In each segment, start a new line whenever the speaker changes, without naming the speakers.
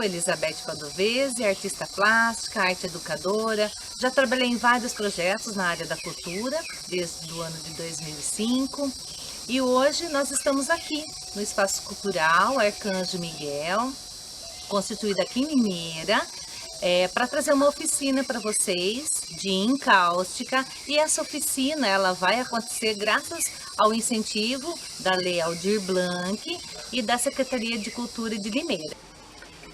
Elizabeth Padovese, artista plástica, arte educadora. Já trabalhei em vários projetos na área da cultura, desde o ano de 2005. E hoje nós estamos aqui no Espaço Cultural Arcanjo Miguel, constituído aqui em Limeira, para trazer uma oficina para vocês de encáustica. E essa oficina ela vai acontecer graças ao incentivo da Lei Aldir Blanc e da Secretaria de Cultura de Limeira.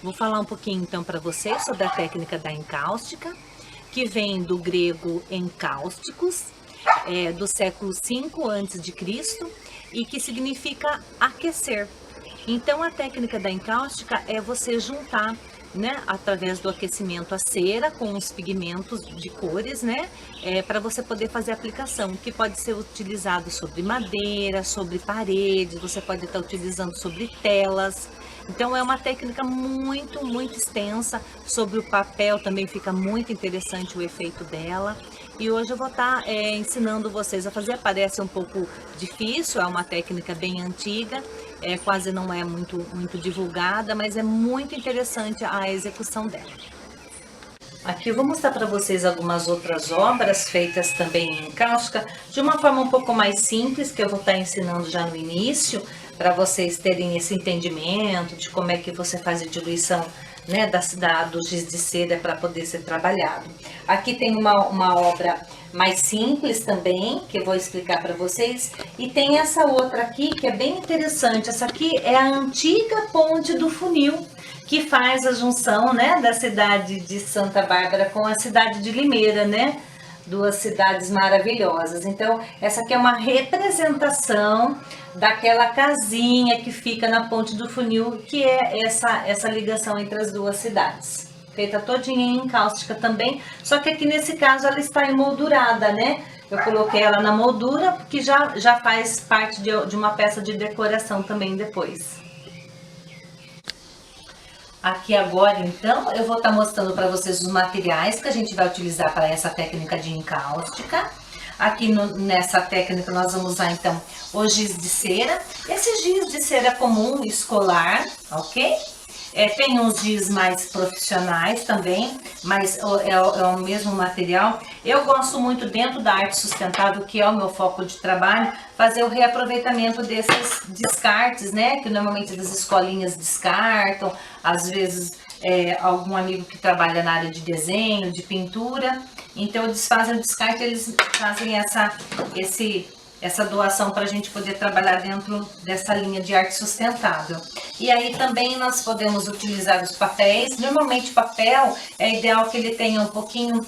Vou falar um pouquinho então para vocês sobre a técnica da encáustica, que vem do grego encáusticos, do século V a.C., e que significa aquecer. Então a técnica da encáustica é você juntar, né, através do aquecimento, a cera com os pigmentos de cores, né, para você poder fazer a aplicação, que pode ser utilizado sobre madeira, sobre paredes, você pode estar utilizando sobre telas. Então é uma técnica muito extensa. Sobre o papel também fica muito interessante o efeito dela. E hoje eu vou estar ensinando vocês a fazer. Parece um pouco difícil, é uma técnica bem antiga, quase não é muito divulgada, mas é muito interessante a execução dela. Aqui eu vou mostrar para vocês algumas outras obras feitas também em encáustica, de uma forma um pouco mais simples, que eu vou estar ensinando já no início, para vocês terem esse entendimento de como é que você faz a diluição, né, do giz de cera para poder ser trabalhado. Aqui tem uma obra mais simples também, que eu vou explicar para vocês, e tem essa outra aqui que é bem interessante. Essa aqui é a antiga Ponte do Funil, que faz a junção, né, da cidade de Santa Bárbara com a cidade de Limeira, né? Duas cidades maravilhosas. Então, essa aqui é uma representação daquela casinha que fica na Ponte do Funil, que é essa ligação entre as duas cidades. Feita todinha em encáustica também, só que aqui nesse caso ela está emoldurada, né? Eu coloquei ela na moldura, porque já faz parte de uma peça de decoração também depois. Aqui agora, então, eu vou estar mostrando para vocês os materiais que a gente vai utilizar para essa técnica de encáustica. Aqui nessa técnica nós vamos usar, então, o giz de cera. Esse giz de cera comum, escolar, ok? Tem uns giz mais profissionais também, mas é o mesmo material. Eu gosto muito, dentro da arte sustentável, que é o meu foco de trabalho, fazer o reaproveitamento desses descartes, né? Que normalmente as escolinhas descartam, às vezes algum amigo que trabalha na área de desenho, de pintura. Então eles fazem o descarte, eles fazem essa doação para a gente poder trabalhar dentro dessa linha de arte sustentável. E aí também nós podemos utilizar os papéis. Normalmente o papel é ideal que ele tenha um pouquinho,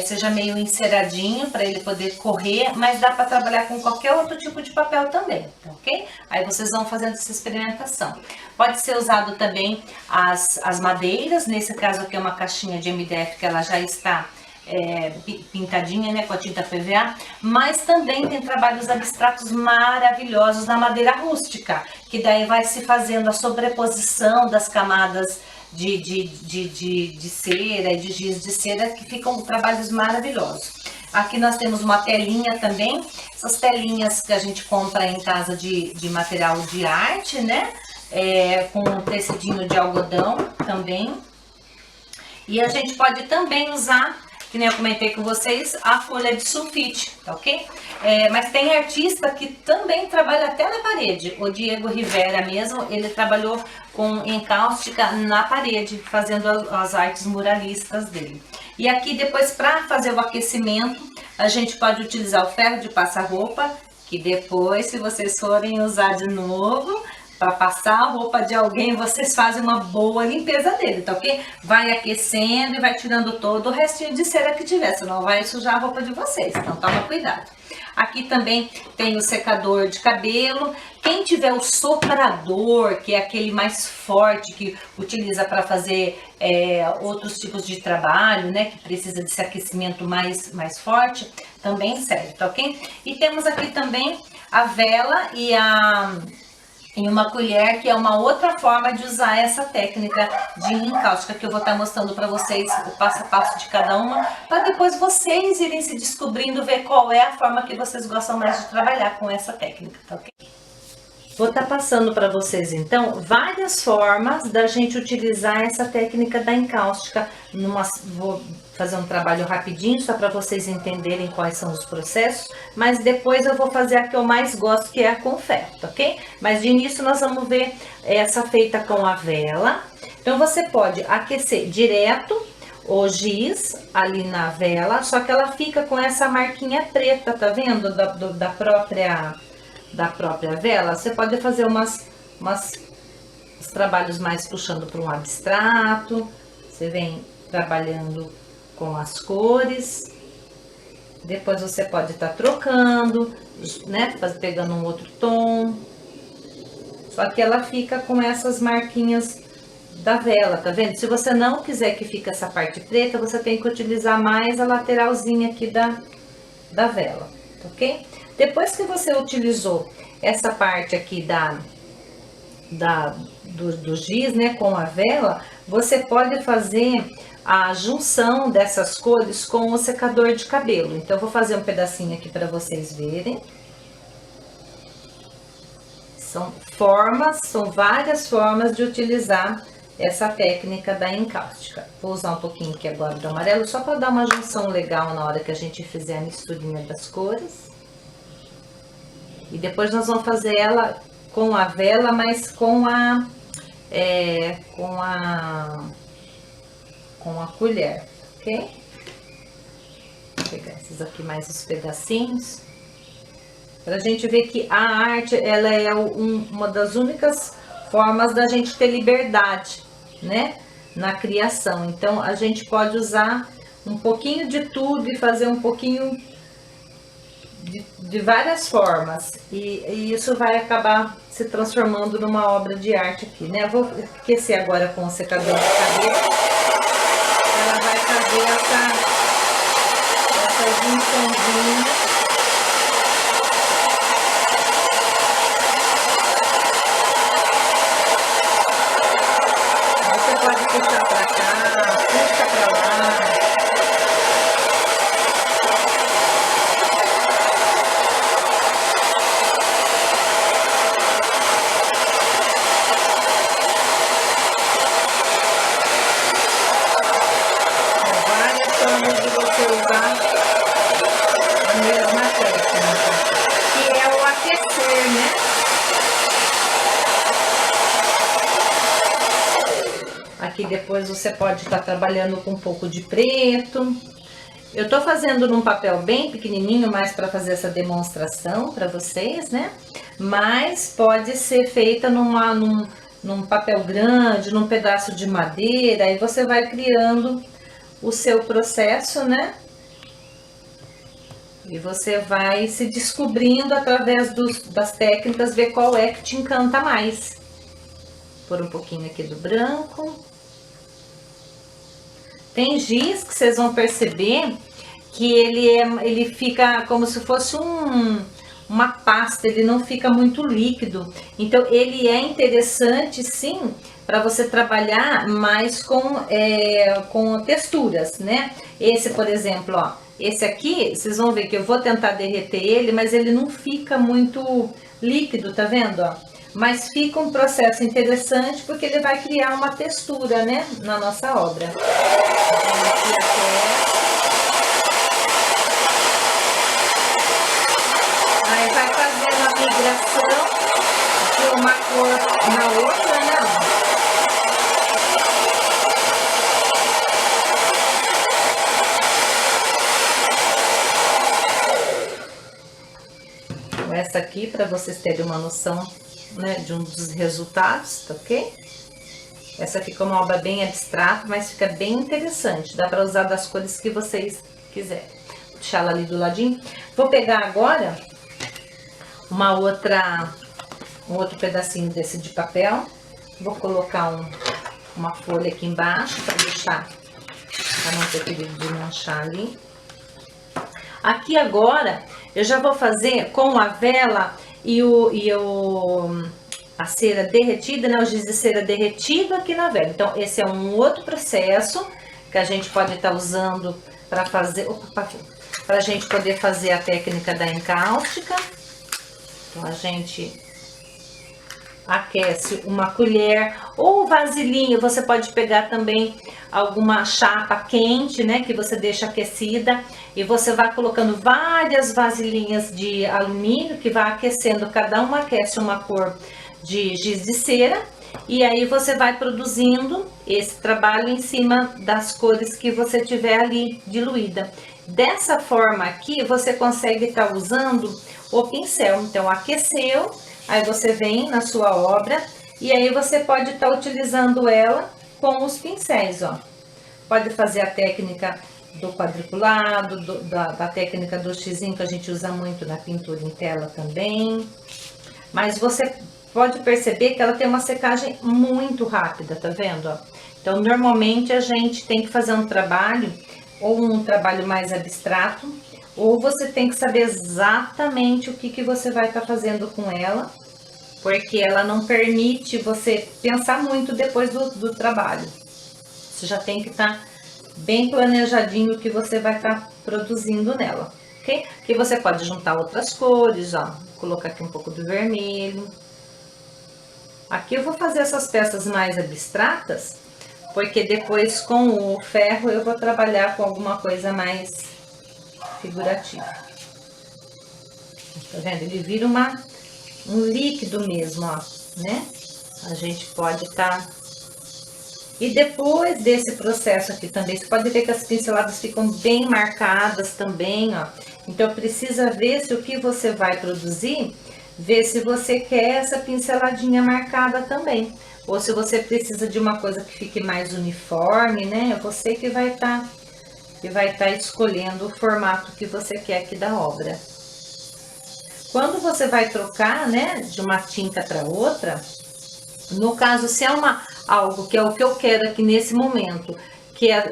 seja meio enceradinho para ele poder correr, mas dá para trabalhar com qualquer outro tipo de papel também, ok? Aí vocês vão fazendo essa experimentação. Pode ser usado também as madeiras, nesse caso aqui é uma caixinha de MDF que ela já está pintadinha, né, com a tinta PVA, mas também tem trabalhos abstratos maravilhosos na madeira rústica, que daí vai se fazendo a sobreposição das camadas de cera e de giz de cera, que ficam trabalhos maravilhosos. Aqui nós temos uma telinha também, essas telinhas que a gente compra em casa de material de arte, né, com um tecidinho de algodão também. E a gente pode também usar, que nem eu comentei com vocês, a folha de sulfite, tá ok? Mas tem artista que também trabalha até na parede. O Diego Rivera mesmo, ele trabalhou com encáustica na parede, fazendo as artes muralistas dele. E aqui depois, para fazer o aquecimento, a gente pode utilizar o ferro de passar roupa, que depois, se vocês forem usar de novo, para passar a roupa de alguém, vocês fazem uma boa limpeza dele, tá ok? Vai aquecendo e vai tirando todo o restinho de cera que tiver, senão vai sujar a roupa de vocês, então toma cuidado. Aqui também tem o secador de cabelo. Quem tiver o soprador, que é aquele mais forte, que utiliza para fazer outros tipos de trabalho, né, que precisa desse aquecimento mais forte, também serve, tá ok? E temos aqui também a vela e uma colher, que é uma outra forma de usar essa técnica de encáustica, que eu vou estar mostrando para vocês o passo a passo de cada uma, para depois vocês irem se descobrindo, ver qual é a forma que vocês gostam mais de trabalhar com essa técnica, tá ok? Vou estar passando para vocês, então, várias formas da gente utilizar essa técnica da encáustica. Vou fazer um trabalho rapidinho, só para vocês entenderem quais são os processos, mas depois eu vou fazer a que eu mais gosto, que é a com ferro, ok? Mas de início nós vamos ver essa feita com a vela. Então, você pode aquecer direto o giz ali na vela, só que ela fica com essa marquinha preta, tá vendo? Da própria vela. Você pode fazer os trabalhos mais puxando para um abstrato. Você vem trabalhando com as cores. Depois você pode estar trocando, né? Pegando um outro tom. Só que ela fica com essas marquinhas da vela, tá vendo? Se você não quiser que fique essa parte preta, você tem que utilizar mais a lateralzinha aqui da vela, ok? Depois que você utilizou essa parte aqui do giz, né, com a vela, você pode fazer a junção dessas cores com o secador de cabelo. Então, eu vou fazer um pedacinho aqui para vocês verem. São várias formas de utilizar essa técnica da encáustica. Vou usar um pouquinho aqui agora do amarelo, só para dar uma junção legal na hora que a gente fizer a misturinha das cores. E depois nós vamos fazer ela com a vela, mas com a colher, ok? Vou pegar esses aqui mais os pedacinhos. Pra gente ver que a arte, ela é uma das únicas formas da gente ter liberdade, né? Na criação. Então, a gente pode usar um pouquinho de tudo e fazer um pouquinho de várias formas, e isso vai acabar se transformando numa obra de arte aqui, né? Eu vou aquecer agora com o secador de cabelo. Ela vai fazer essa junçãozinha. Você pode puxar pra cá, puxa pra lá. Aqui depois você pode estar trabalhando com um pouco de preto. Eu tô fazendo num papel bem pequenininho, mais para fazer essa demonstração para vocês, né? Mas pode ser feita num papel grande, num pedaço de madeira, aí você vai criando o seu processo, né? E você vai se descobrindo através das técnicas, ver qual é que te encanta mais. Por um pouquinho aqui do branco. Tem giz que vocês vão perceber que ele fica como se fosse uma pasta, ele não fica muito líquido. Então, ele é interessante, sim, para você trabalhar mais com texturas, né? Esse, por exemplo, ó, esse aqui, vocês vão ver que eu vou tentar derreter ele, mas ele não fica muito líquido, tá vendo, ó? Mas fica um processo interessante porque ele vai criar uma textura, né, na nossa obra. Aí vai fazendo a migração de uma cor na outra, né? Então, essa aqui, para vocês terem uma noção, né, de um dos resultados, tá ok? Essa fica uma obra bem abstrata, mas fica bem interessante. Dá para usar das cores que vocês quiserem. Vou deixar ela ali do ladinho. Vou pegar agora um outro pedacinho desse de papel. Vou colocar uma folha aqui embaixo para deixar, para não ter perigo de manchar ali. Aqui agora eu já vou fazer com a vela e a cera derretida, né? O giz de cera derretido aqui na vela. Então, esse é um outro processo que a gente pode estar usando para fazer, para a gente poder fazer a técnica da encáustica. Então, a gente aquece uma colher ou vasilhinha. Você pode pegar também alguma chapa quente, né, que você deixa aquecida, e você vai colocando várias vasilhinhas de alumínio que vai aquecendo, cada uma aquece uma cor de giz de cera, e aí você vai produzindo esse trabalho em cima das cores que você tiver ali diluída. Dessa forma aqui você consegue estar usando o pincel. Então aqueceu, aí você vem na sua obra e aí você pode estar utilizando ela com os pincéis, ó. Pode fazer a técnica do quadriculado, da técnica do xizinho, que a gente usa muito na pintura em tela também. Mas você pode perceber que ela tem uma secagem muito rápida, tá vendo? Ó? Então, normalmente a gente tem que fazer um trabalho, ou um trabalho mais abstrato, ou você tem que saber exatamente o que você vai estar fazendo com ela, porque ela não permite você pensar muito depois do trabalho. Você já tem que estar bem planejadinho o que você vai estar produzindo nela, ok? Que você pode juntar outras cores, ó. Vou colocar aqui um pouco do vermelho. Aqui eu vou fazer essas peças mais abstratas, porque depois com o ferro eu vou trabalhar com alguma coisa mais figurativa. Tá vendo? Ele vira um líquido mesmo, ó, né? A gente pode estar... E depois desse processo aqui também, você pode ver que as pinceladas ficam bem marcadas também, ó. Então precisa ver se o que você vai produzir, ver se você quer essa pinceladinha marcada também. Ou se você precisa de uma coisa que fique mais uniforme, né? É você que vai estar escolhendo o formato que você quer aqui da obra. Quando você vai trocar, né, de uma tinta para outra, no caso, se é algo que é o que eu quero aqui nesse momento,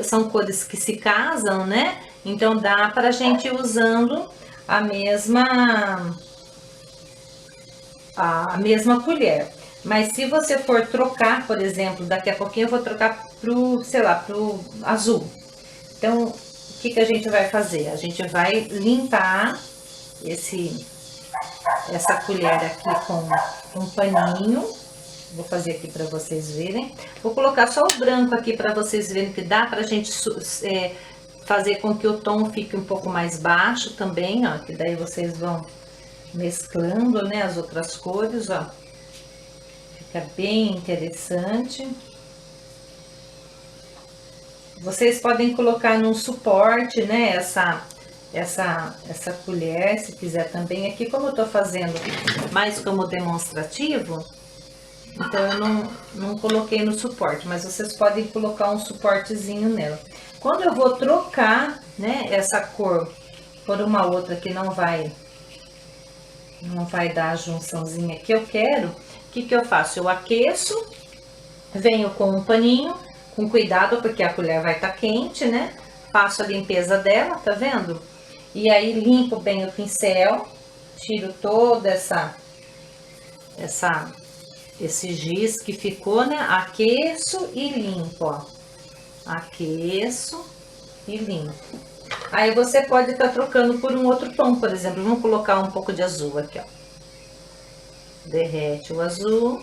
são cores que se casam, né? Então dá pra gente ir usando a mesma colher. Mas se você for trocar, por exemplo, daqui a pouquinho eu vou trocar pro, sei lá, pro azul. Então, o que a gente vai fazer? A gente vai limpar essa colher aqui com um paninho. Vou fazer aqui para vocês verem. Vou colocar só o branco aqui para vocês verem que dá pra gente fazer com que o tom fique um pouco mais baixo também, ó. Que daí vocês vão mesclando, né, as outras cores, ó. Fica bem interessante. Vocês podem colocar num suporte, né, essa colher, se quiser também. Aqui, como eu tô fazendo mais como demonstrativo, então eu não coloquei no suporte, mas vocês podem colocar um suportezinho nela. Quando eu vou trocar, né, essa cor por uma outra que não vai dar a junçãozinha que eu quero, o que eu faço? Eu aqueço, venho com um paninho, com cuidado, porque a colher vai estar quente, né? Faço a limpeza dela, tá vendo? E aí limpo bem o pincel, tiro toda esse giz que ficou, né? Aqueço e limpo, ó. Aqueço e limpo. Aí você pode estar trocando por um outro tom, por exemplo. Vamos colocar um pouco de azul aqui, ó. Derrete o azul.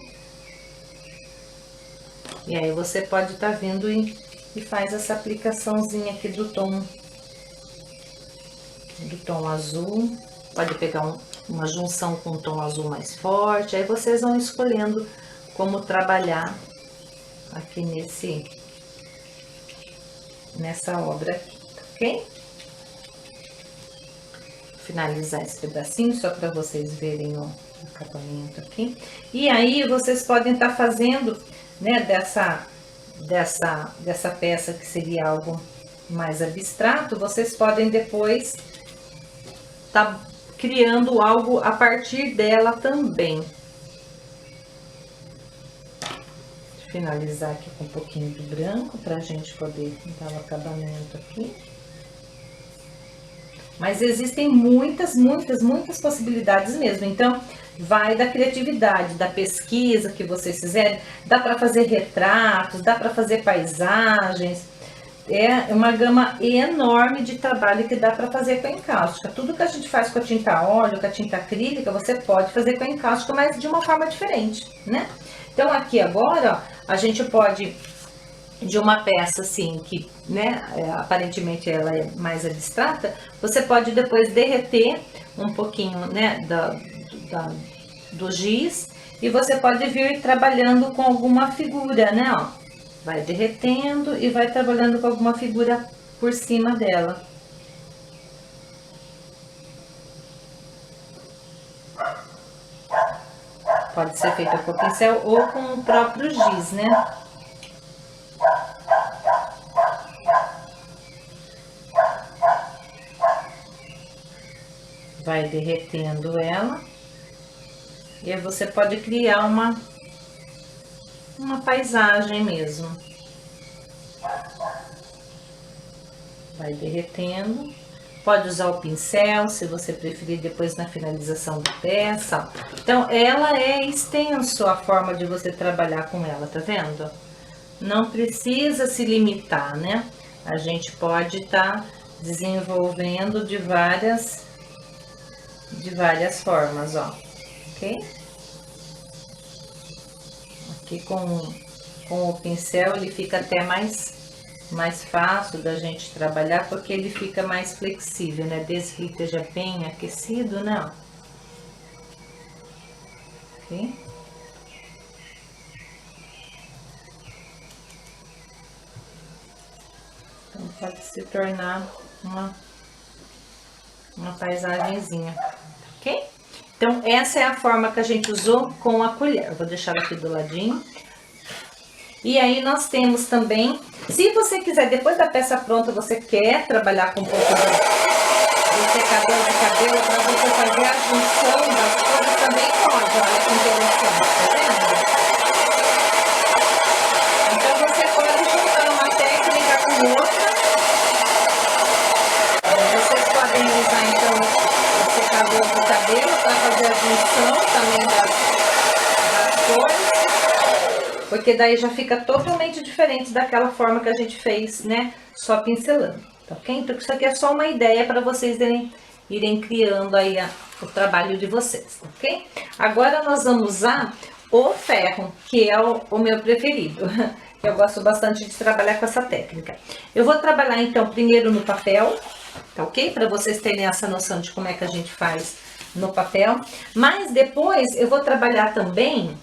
E aí você pode estar vindo e faz essa aplicaçãozinha aqui do tom azul. Pode pegar uma junção com um tom azul mais forte. Aí vocês vão escolhendo como trabalhar aqui nessa obra aqui, ok? Finalizar esse pedacinho só para vocês verem o acabamento aqui. E aí vocês podem estar fazendo, né, dessa peça que seria algo mais abstrato, vocês podem depois tá criando algo a partir dela também. Vou finalizar aqui com um pouquinho de branco para a gente poder dar o acabamento aqui. Mas existem muitas possibilidades mesmo. Então, vai da criatividade, da pesquisa que vocês fizerem. Dá para fazer retratos, dá para fazer paisagens. é uma gama enorme de trabalho que dá para fazer com a encáustica. Tudo que a gente faz com a tinta a óleo, com a tinta acrílica, você pode fazer com a encáustica, mas de uma forma diferente, né? Então aqui agora, ó, a gente pode, de uma peça assim, que, né, aparentemente ela é mais abstrata, você pode depois derreter um pouquinho, né, do giz, e você pode vir trabalhando com alguma figura, né, ó. Vai derretendo e vai trabalhando com alguma figura por cima dela. Pode ser feita com pincel ou com o próprio giz, né? Vai derretendo ela. E aí você pode criar uma paisagem mesmo. Vai derretendo. Pode usar o pincel, se você preferir, depois na finalização da peça. Então, ela é extenso a forma de você trabalhar com ela, tá vendo? Não precisa se limitar, né? A gente pode estar desenvolvendo de várias formas, ó. Ok? Aqui com o pincel ele fica até mais fácil da gente trabalhar, porque ele fica mais flexível, né? Desde que ele esteja bem aquecido, né? Ok? Então pode se tornar uma paisagenzinha, ok? Então essa é a forma que a gente usou com a colher. Eu vou deixar ela aqui do ladinho. E aí nós temos também, se você quiser, depois da peça pronta, você quer trabalhar com um pouco de secador de cabelo para você fazer a junção das cores, também pode, olha que interessante, tá vendo? Então você pode juntar uma técnica com outra. Vocês podem usar então o secador de cabelo para fazer a junção também das cores. Porque daí já fica totalmente diferente daquela forma que a gente fez, né? Só pincelando, tá ok? Então isso aqui é só uma ideia para vocês irem criando aí o trabalho de vocês, ok? Agora nós vamos usar o ferro, que é o meu preferido. Eu gosto bastante de trabalhar com essa técnica. Eu vou trabalhar então primeiro no papel, tá ok? Para vocês terem essa noção de como é que a gente faz no papel. Mas depois eu vou trabalhar também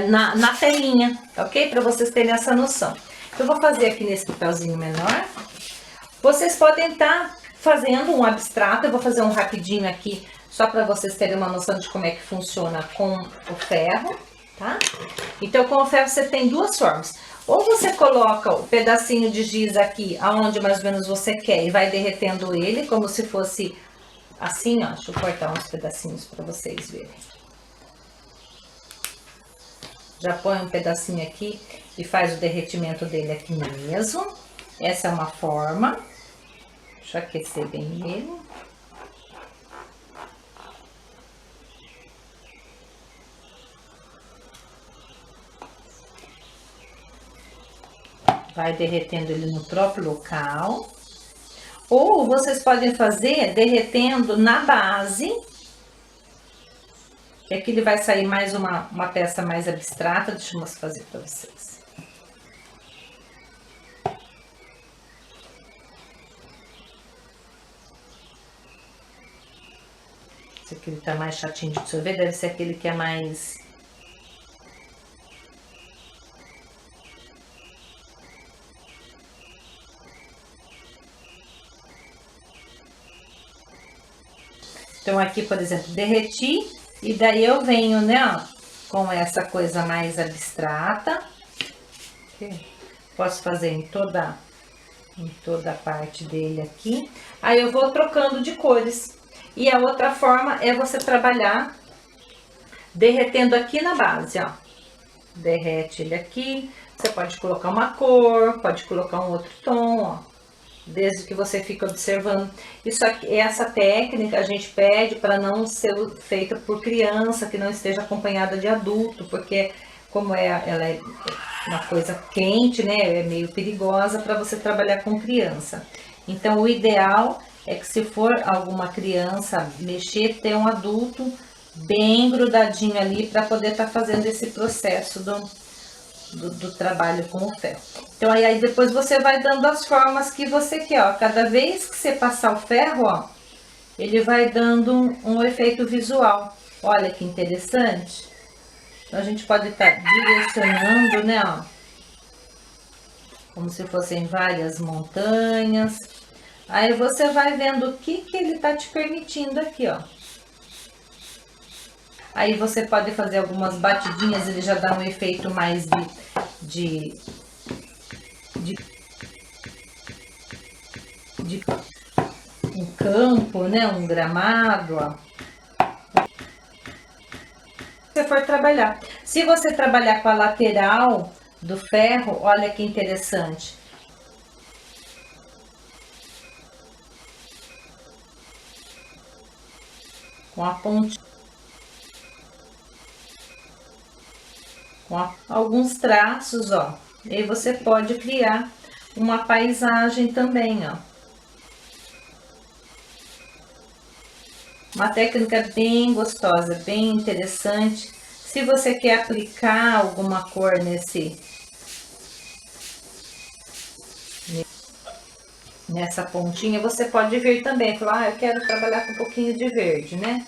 na telinha, ok? Para vocês terem essa noção. Eu vou fazer aqui nesse papelzinho menor. Vocês podem estar fazendo um abstrato, eu vou fazer um rapidinho aqui, só para vocês terem uma noção de como é que funciona com o ferro, tá? Então, com o ferro você tem duas formas. Ou você coloca o pedacinho de giz aqui, aonde mais ou menos você quer, e vai derretendo ele, como se fosse assim, ó. Deixa eu cortar uns pedacinhos para vocês verem. Já põe um pedacinho aqui e faz o derretimento dele aqui mesmo. Essa é uma forma. Deixa eu aquecer bem ele. Vai derretendo ele no próprio local. Ou vocês podem fazer derretendo na base. Que aqui ele vai sair mais uma peça mais abstrata. Deixa eu fazer para vocês. Esse aqui ele tá mais chatinho de dissolver, deve ser aquele que é mais... Então aqui, por exemplo, derreti. E daí eu venho, né, ó, com essa coisa mais abstrata. Posso fazer em toda a parte dele aqui. Aí eu vou trocando de cores. E a outra forma é você trabalhar derretendo aqui na base, ó. Derrete ele aqui. Você pode colocar uma cor, pode colocar um outro tom, ó. Desde que você fique observando. Isso aqui, essa técnica a gente pede para não ser feita por criança que não esteja acompanhada de adulto, porque como ela é uma coisa quente, né? É meio perigosa para você trabalhar com criança. Então, o ideal é que se for alguma criança mexer, ter um adulto bem grudadinho ali para poder estar fazendo esse processo do trabalho com o ferro. Então, aí depois você vai dando as formas que você quer, ó. Cada vez que você passar o ferro, ó, ele vai dando um efeito visual. Olha que interessante. Então, a gente pode estar direcionando, né, ó, como se fossem várias montanhas. Aí você vai vendo o que ele tá te permitindo aqui, ó. Aí você pode fazer algumas batidinhas, ele já dá um efeito mais de um campo, né? Um gramado, ó. Se você for trabalhar. Se você trabalhar com a lateral do ferro, olha que interessante. Com a ponte. Com alguns traços, ó. E aí você pode criar uma paisagem também, ó. Uma técnica bem gostosa, bem interessante. Se você quer aplicar alguma cor nessa pontinha, você pode vir também. Falar, eu quero trabalhar com um pouquinho de verde, né?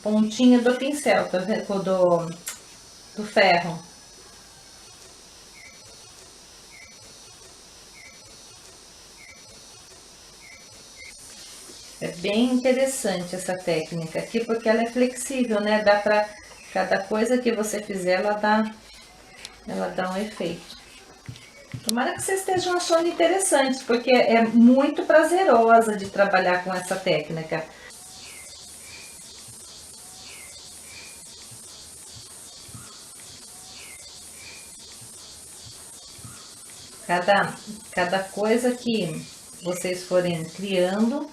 Pontinha do pincel, tá vendo? Do ferro. É bem interessante essa técnica aqui, porque ela é flexível, né? Dá pra cada coisa que você fizer, ela dá um efeito. Tomara que vocês estejam achando interessante, porque é muito prazerosa de trabalhar com essa técnica. Cada coisa que vocês forem criando,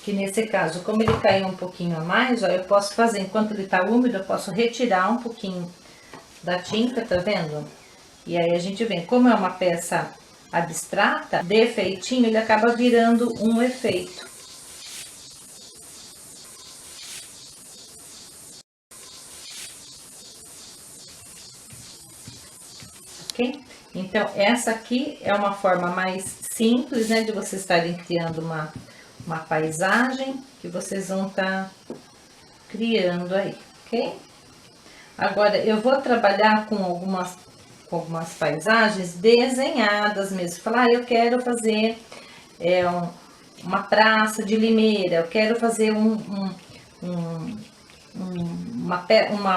que nesse caso, como ele caiu um pouquinho a mais, ó, eu posso fazer, enquanto ele tá úmido, eu posso retirar um pouquinho da tinta, tá vendo? E aí a gente vê, como é uma peça abstrata, de efeitinho, ele acaba virando um efeito. Ok? Então, essa aqui é uma forma mais simples, né, de vocês estarem criando uma paisagem que vocês vão estar criando aí, ok? Agora, eu vou trabalhar com algumas paisagens desenhadas mesmo. Falar, eu quero fazer uma praça de Limeira, eu quero fazer uma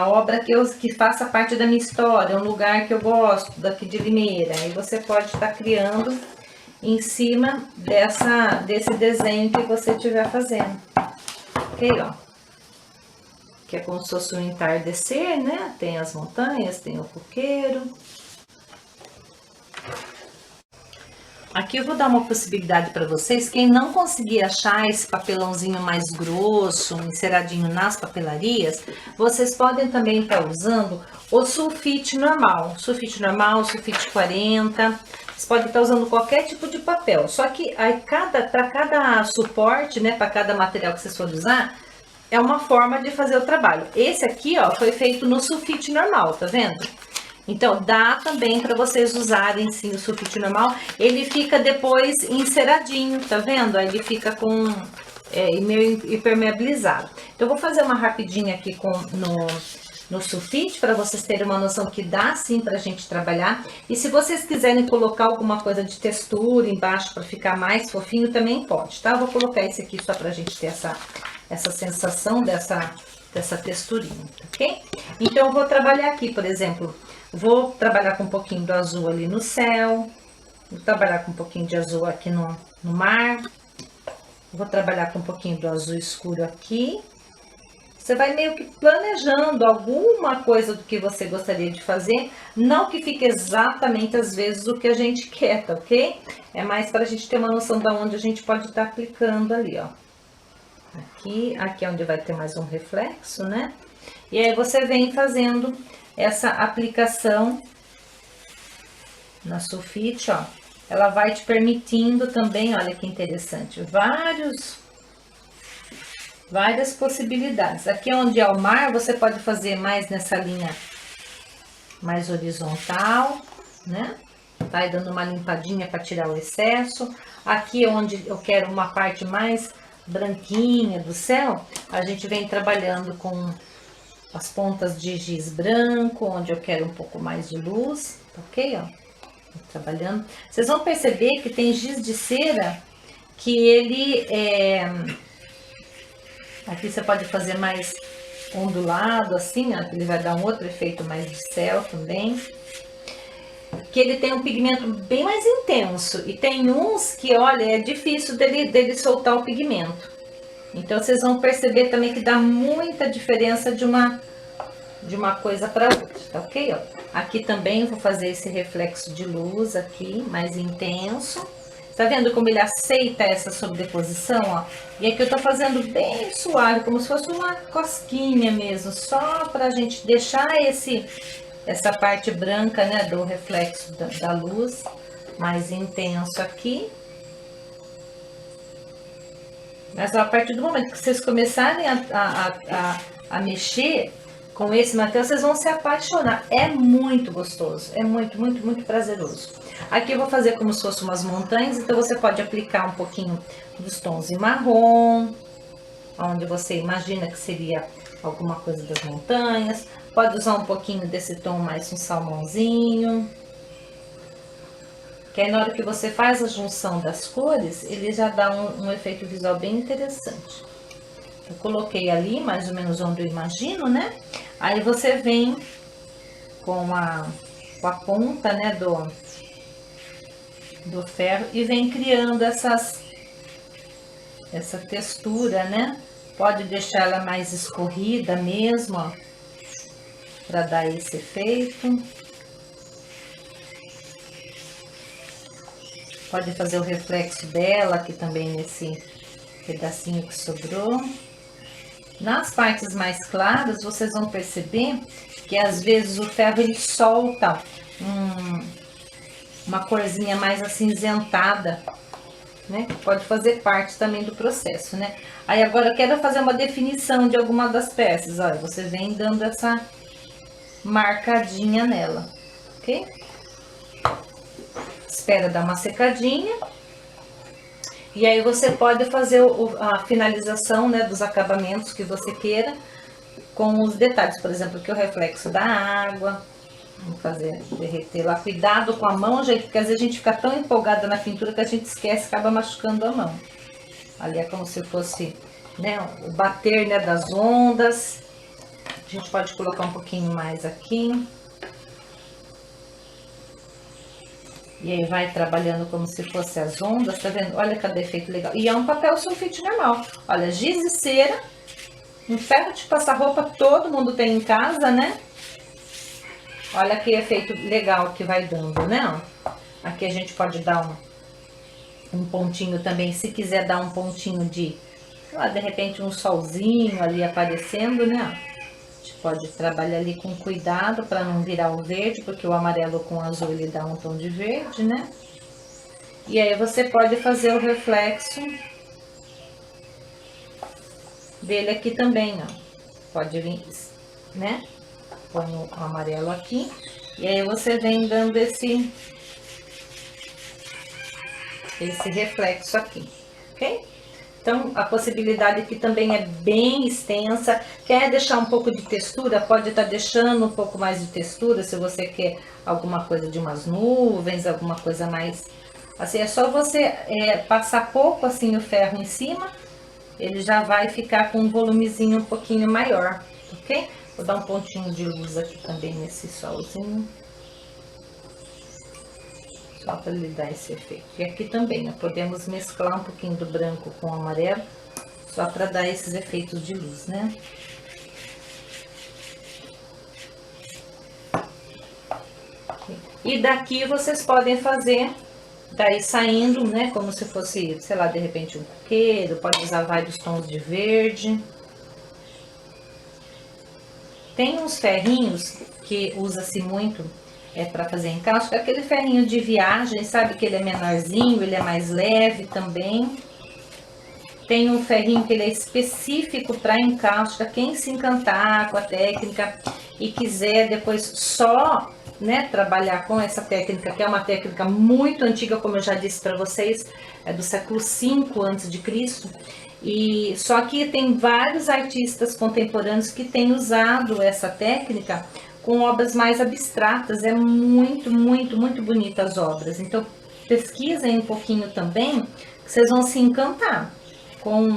obra que faça parte da minha história, um lugar que eu gosto daqui de Limeira. Aí você pode estar criando em cima desse desenho que você estiver fazendo. Ok, ó. Que é como se fosse um entardecer, né? Tem as montanhas, tem o coqueiro. Aqui eu vou dar uma possibilidade para vocês. Quem não conseguir achar esse papelãozinho mais grosso, enceradinho nas papelarias, vocês podem também estar usando o sulfite normal. Sulfite normal, sulfite 40. Vocês podem estar usando qualquer tipo de papel. Só que aí para cada suporte, né, para cada material que vocês forem usar, é uma forma de fazer o trabalho. Esse aqui, ó, foi feito no sulfite normal, tá vendo? Então, dá também para vocês usarem sim o sulfite normal. Ele fica depois enceradinho, tá vendo? Aí ele fica com meio impermeabilizado. Então, eu vou fazer uma rapidinha aqui no sulfite para vocês terem uma noção que dá sim pra gente trabalhar. E se vocês quiserem colocar alguma coisa de textura embaixo para ficar mais fofinho, também pode, tá? Eu vou colocar esse aqui só pra gente ter essa sensação dessa texturinha, ok? Então, eu vou trabalhar aqui, por exemplo, vou trabalhar com um pouquinho do azul ali no céu, vou trabalhar com um pouquinho de azul aqui no mar, vou trabalhar com um pouquinho do azul escuro aqui, Você vai meio que planejando alguma coisa do que você gostaria de fazer, não que fique exatamente às vezes o que a gente quer, tá ok? É mais para a gente ter uma noção de onde a gente pode estar aplicando ali, ó. Aqui é onde vai ter mais um reflexo, né? E aí você vem fazendo essa aplicação na sulfite, ó. Ela vai te permitindo também, olha que interessante, várias possibilidades. Aqui onde é o mar, você pode fazer mais nessa linha mais horizontal, né? Vai dando uma limpadinha para tirar o excesso. Aqui onde eu quero uma parte mais branquinha do céu, a gente vem trabalhando com as pontas de giz branco, onde eu quero um pouco mais de luz, ok? Ó, trabalhando. Vocês vão perceber que tem giz de cera que ele aqui você pode fazer mais ondulado, assim, ó, que ele vai dar um outro efeito mais de céu também. Que ele tem um pigmento bem mais intenso. E tem uns que, olha, é difícil dele soltar o pigmento. Então, vocês vão perceber também que dá muita diferença de uma coisa para outra, tá ok? Ó, aqui também eu vou fazer esse reflexo de luz aqui, mais intenso. Tá vendo como ele aceita essa sobreposição, ó? E aqui eu tô fazendo bem suave, como se fosse uma cosquinha mesmo, só pra gente deixar essa parte branca, né, do reflexo da luz mais intenso aqui. Mas a partir do momento que vocês começarem a mexer com esse material, vocês vão se apaixonar. É muito gostoso, é muito, muito, muito prazeroso. Aqui eu vou fazer como se fosse umas montanhas, então você pode aplicar um pouquinho dos tons em marrom, onde você imagina que seria alguma coisa das montanhas. Pode usar um pouquinho desse tom mais um salmãozinho. Que aí na hora que você faz a junção das cores, ele já dá um efeito visual bem interessante. Eu coloquei ali mais ou menos onde eu imagino, né? Aí você vem com a ponta, né, do ferro e vem criando essa textura, né? Pode deixar ela mais escorrida mesmo, ó, para dar esse efeito. Pode fazer o reflexo dela aqui também nesse pedacinho que sobrou. Nas partes mais claras, vocês vão perceber que às vezes o ferro ele solta uma corzinha mais acinzentada, né? Pode fazer parte também do processo, né? Aí agora eu quero fazer uma definição de alguma das peças. Olha, você vem dando essa marcadinha nela, ok? Espera dar uma secadinha. E aí você pode fazer a finalização, né, dos acabamentos que você queira com os detalhes. Por exemplo, aqui o reflexo da água. Vamos fazer derreter lá. Cuidado com a mão, gente, porque às vezes a gente fica tão empolgada na pintura que a gente esquece e acaba machucando a mão. Ali é como se fosse, né, o bater, né, das ondas. A gente pode colocar um pouquinho mais aqui. E aí vai trabalhando como se fosse as ondas, tá vendo? Olha cada efeito legal. E é um papel sulfite normal. Olha, giz e cera, um ferro de passar roupa, todo mundo tem em casa, né? Olha que efeito legal que vai dando, né? Aqui a gente pode dar um pontinho também, se quiser dar um pontinho de, lá, de repente um solzinho ali aparecendo, né? Pode trabalhar ali com cuidado para não virar o verde, porque o amarelo com o azul ele dá um tom de verde, né? E aí você pode fazer o reflexo dele aqui também, ó. Pode vir, né? Põe o amarelo aqui. E aí você vem dando esse reflexo aqui, ok? Então, a possibilidade aqui também é bem extensa. Quer deixar um pouco de textura? Pode estar deixando um pouco mais de textura, se você quer alguma coisa de umas nuvens, alguma coisa mais... Assim, é só você passar pouco assim o ferro em cima, ele já vai ficar com um volumezinho um pouquinho maior, ok? Vou dar um pontinho de luz aqui também nesse solzinho. Só para ele dar esse efeito. E aqui também, ó, podemos mesclar um pouquinho do branco com o amarelo, só para dar esses efeitos de luz, né? E daqui vocês podem fazer, daí saindo, né, como se fosse, sei lá, de repente um coqueiro, pode usar vários tons de verde. Tem uns ferrinhos que usa-se muito para fazer encaixe, aquele ferrinho de viagem, sabe, que ele é menorzinho, ele é mais leve também. Tem um ferrinho que ele é específico para encaixe, quem se encantar com a técnica e quiser depois só, né, trabalhar com essa técnica, que é uma técnica muito antiga, como eu já disse para vocês, é do século V a.C. E só que tem vários artistas contemporâneos que têm usado essa técnica com obras mais abstratas. É muito, muito, muito bonitas as obras. Então pesquisem um pouquinho também, que vocês vão se encantar com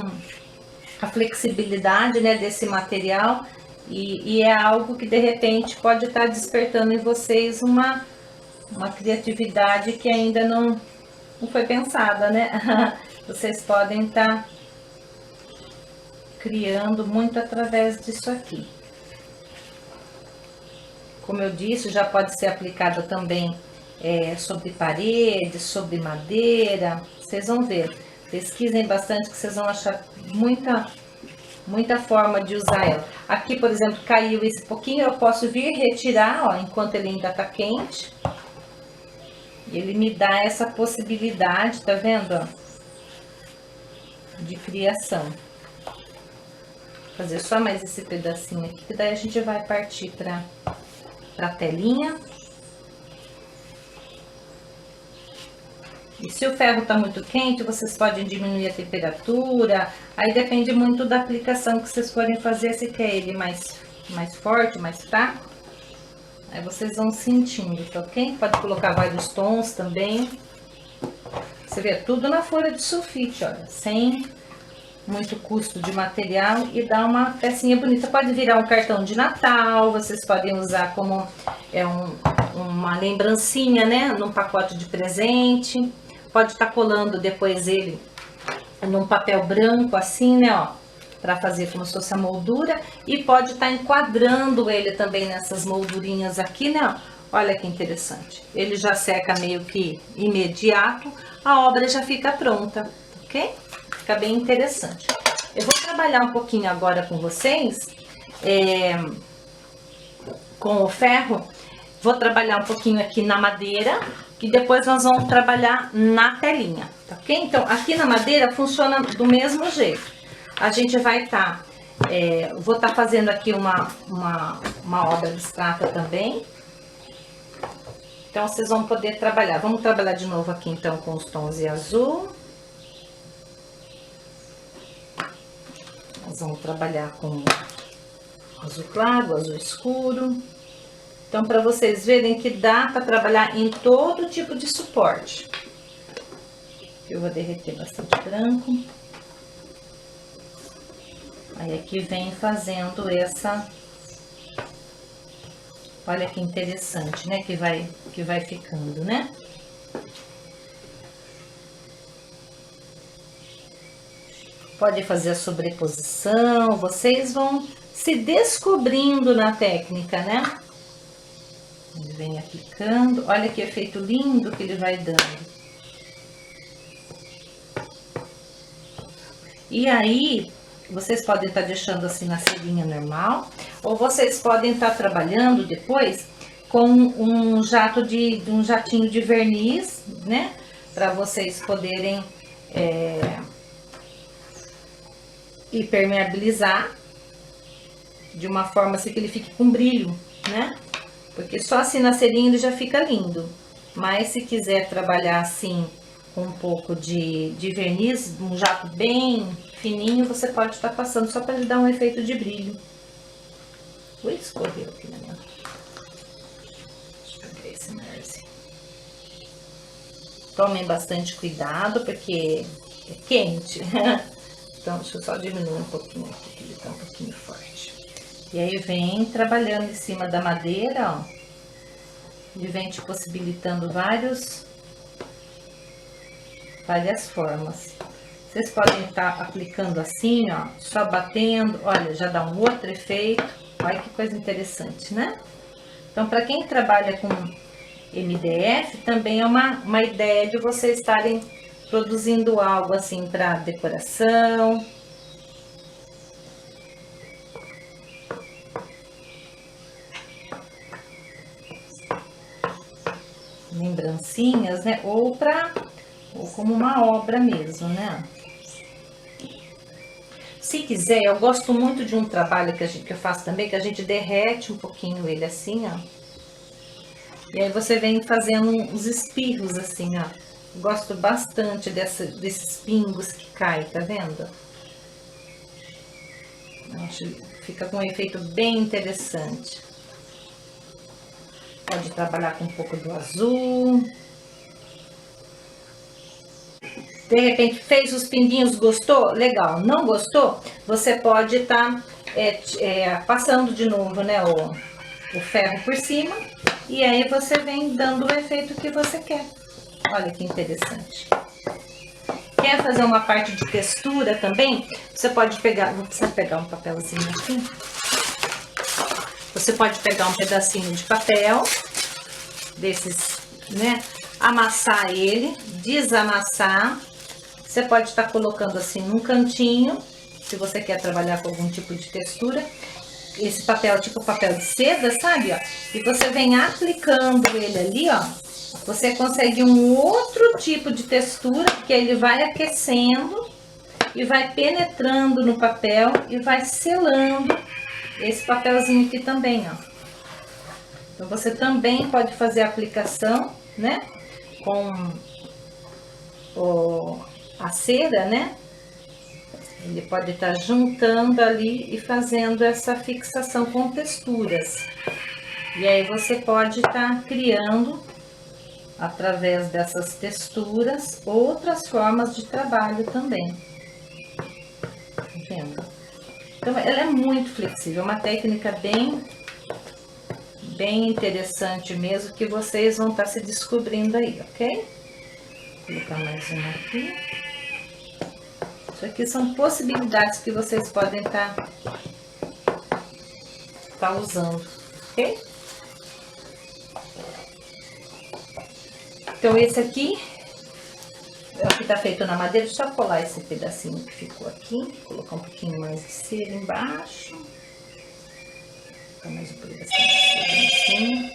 a flexibilidade, né, desse material, e é algo que de repente pode estar despertando em vocês uma criatividade que ainda não foi pensada, né? Vocês podem estar criando muito através disso aqui. Como eu disse, já pode ser aplicada também sobre paredes, sobre madeira. Vocês vão ver. Pesquisem bastante que vocês vão achar muita forma de usar ela. Aqui, por exemplo, caiu esse pouquinho, eu posso vir retirar, ó, enquanto ele ainda tá quente. Ele me dá essa possibilidade, tá vendo, ó, de criação. Vou fazer só mais esse pedacinho aqui, que daí a gente vai partir para a telinha. E se o ferro está muito quente, vocês podem diminuir a temperatura. Aí depende muito da aplicação que vocês forem fazer, se quer ele mais forte, mais fraco. Aí vocês vão sentindo, tá ok? Pode colocar vários tons também. Você vê, tudo na folha de sulfite, olha, sem muito custo de material e dá uma pecinha bonita. Pode virar um cartão de Natal, vocês podem usar como uma lembrancinha, né, num pacote de presente. Pode estar colando depois ele num papel branco assim, né, ó, para fazer como se fosse a moldura, e pode estar enquadrando ele também nessas moldurinhas aqui, né, ó. Olha que interessante. Ele já seca meio que imediato, a obra já fica pronta, ok? Fica bem interessante. Eu vou trabalhar um pouquinho agora com vocês, com o ferro. Vou trabalhar um pouquinho aqui na madeira, que depois nós vamos trabalhar na telinha, tá ok? Então, aqui na madeira funciona do mesmo jeito. A gente vai estar, vou estar fazendo aqui uma obra abstrata também. Então, vocês vão poder trabalhar. Vamos trabalhar de novo aqui, então, com os tons em azul. Nós vamos trabalhar com azul claro, azul escuro. Então, para vocês verem que dá para trabalhar em todo tipo de suporte. Eu vou derreter bastante branco. Aí aqui vem fazendo essa... Olha que interessante, né? Que vai ficando, né? Pode fazer a sobreposição, vocês vão se descobrindo na técnica, né? Ele vem aplicando, olha que efeito lindo que ele vai dando. E aí, vocês podem estar deixando assim na celinha normal, ou vocês podem estar trabalhando depois com um jatinho de verniz, né? Para vocês poderem impermeabilizar de uma forma assim que ele fique com brilho, né? Porque só assim na celinha ele já fica lindo. Mas se quiser trabalhar assim com um pouco de verniz, um jato bem fininho, você pode estar passando só para ele dar um efeito de brilho. Ui, escorreu aqui na minha... Deixa eu ver esse mercy. Tomem bastante cuidado porque é quente. Então, deixa eu só diminuir um pouquinho aqui, que ele tá um pouquinho forte. E aí vem trabalhando em cima da madeira, ó. Ele vem te possibilitando várias formas. Vocês podem estar aplicando assim, ó, só batendo, olha, já dá um outro efeito. Olha que coisa interessante, né? Então, para quem trabalha com MDF, também é uma ideia de vocês estarem produzindo algo assim para decoração. Lembrancinhas, né? Ou como uma obra mesmo, né? Se quiser, eu gosto muito de um trabalho que eu faço também, que a gente derrete um pouquinho ele assim, ó. E aí você vem fazendo uns espirros assim, ó. Gosto bastante desses pingos que caem, tá vendo? Eu acho que fica com um efeito bem interessante. Pode trabalhar com um pouco do azul. De repente fez os pinguinhos, gostou? Legal. Não gostou? Você pode estar passando de novo, né, o ferro por cima. E aí você vem dando o efeito que você quer. Olha que interessante. Quer fazer uma parte de textura também? Você pode pegar, vou precisar pegar um papelzinho aqui. Você pode pegar um pedacinho de papel, desses, né? Amassar ele, desamassar. Você pode estar colocando assim num cantinho, se você quer trabalhar com algum tipo de textura. Esse papel, tipo papel de seda, sabe, ó? E você vem aplicando ele ali, ó. Você consegue um outro tipo de textura, que ele vai aquecendo e vai penetrando no papel e vai selando esse papelzinho aqui também, ó. Então você também pode fazer a aplicação, né? Com a cera, né? Ele pode estar juntando ali e fazendo essa fixação com texturas. E aí você pode estar criando, através dessas texturas, outras formas de trabalho também. Tá vendo? Então, ela é muito flexível, uma técnica bem interessante mesmo, que vocês vão estar se descobrindo aí, ok? Vou colocar mais uma aqui. Isso aqui são possibilidades que vocês podem estar usando, ok? Então, esse aqui é o que tá feito na madeira. Deixa eu colar esse pedacinho que ficou aqui. Colocar um pouquinho mais de cera embaixo. Colocar mais um pedacinho de cera assim.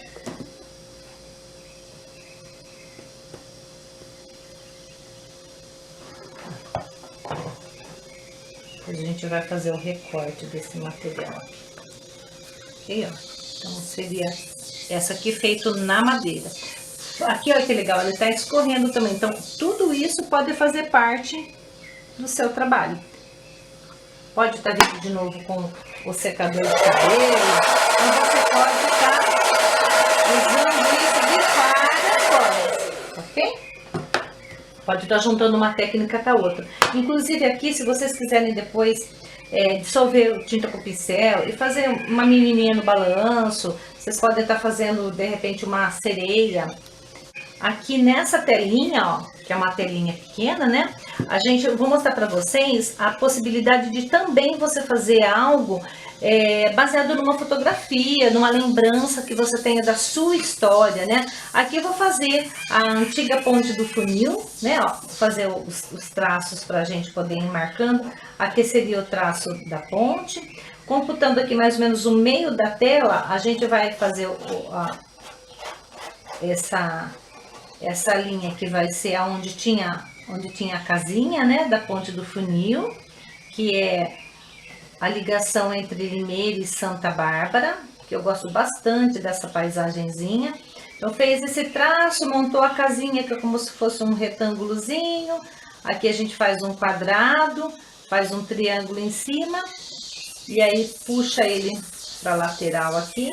Depois a gente vai fazer o recorte desse material. Ok, ó. Então, seria essa aqui feito na madeira. Aqui, olha que legal, ele tá escorrendo também. Então, tudo isso pode fazer parte do seu trabalho. Pode estar vindo de novo com o secador de cabelo. Então, você pode estar usando isso de várias formas, ok? Pode estar juntando uma técnica com a outra. Inclusive aqui, se vocês quiserem depois dissolver tinta com pincel e fazer uma menininha no balanço, vocês podem estar fazendo, de repente, uma sereia. Aqui nessa telinha, ó, que é uma telinha pequena, né? Eu vou mostrar para vocês a possibilidade de também você fazer algo baseado numa fotografia, numa lembrança que você tenha da sua história, né? Aqui eu vou fazer a antiga ponte do funil, né? Ó, vou fazer os traços para a gente poder ir marcando. Aqui seria o traço da ponte. Computando aqui mais ou menos o meio da tela, a gente vai fazer essa linha que vai ser onde tinha a casinha, né, da ponte do funil, que é a ligação entre Limeira e Santa Bárbara, que eu gosto bastante dessa paisagenzinha. Então fez esse traço, montou a casinha, que é como se fosse um retângulozinho. Aqui a gente faz um quadrado, faz um triângulo em cima, e aí puxa ele para a lateral aqui.